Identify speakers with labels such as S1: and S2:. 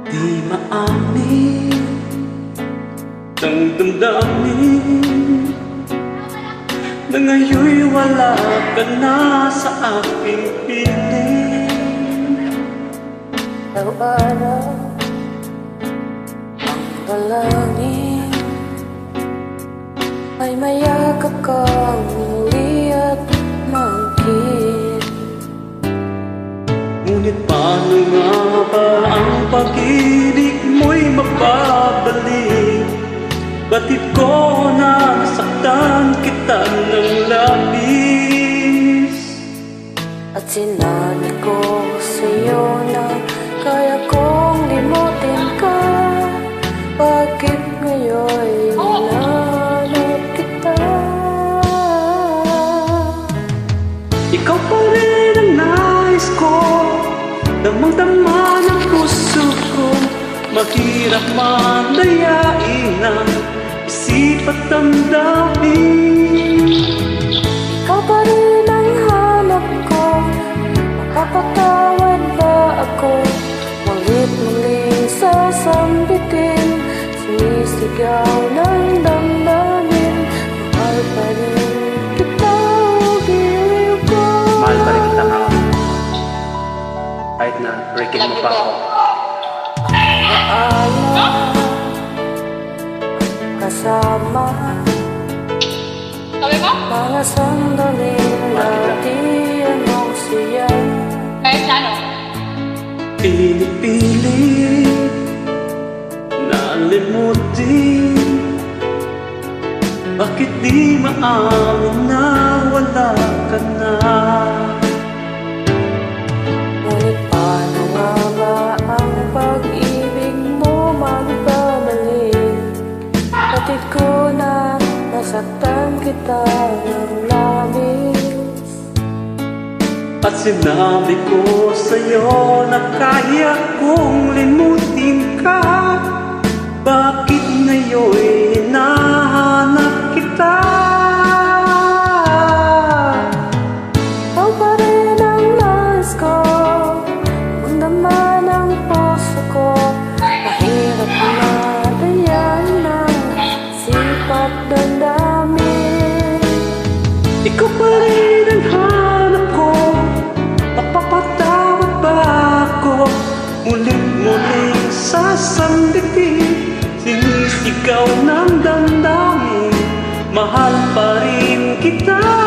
S1: Di maamin ng damdamin na ngayon'y wala ka na sa aking piling.
S2: Araw-araw ang dalangin ay mayakap kang muli at maangkin.
S1: Ngunit paano nga ba ang pag-ibig mo'y mapabalik? Batid ko na nasaktan kita ng labis.
S2: At sinabi ko sa'yo na kaya kong limutin ka. Bakit ngayon hinanap kita?
S1: Ikaw pa rin ang nais ko, damang-dama ng puso ko. Mahirap man dayain ang isip at damdamin.
S2: Ikaw pa rin ang hanap ko, makapatawad ba ako? Mulit-muling sasambitin, sinisigaw ng damdamin. Mahal pa rin kita, giliw ko.
S1: Mahal pa rin kita, Mama. Kahit na breaking mo pa ako.
S2: Paalam kasama mga sandaling natin ang siya.
S3: Kahit na ano?
S1: Pinipilit na limutin. Bakit di maamin na wala ka na?
S2: Ngunit paano nga ba ang pag-ibig mo magbabalik? Batid ko na nasaktan kita ng labis.
S1: At sinabi ko sa'yo na kaya kong limutin ka. Bakit ngayon'y hinahanap kita?
S2: Ikaw pa rin ang nais ko, damdaman ang puso ko. Mahirap na dayan ng sipat damdamin.
S1: Ikaw pa rin ang hanap ko, mapapatawad ba ako? Mulit-muling sasambitin, sinisigaw ng damdamin. Mahal pa rin kita.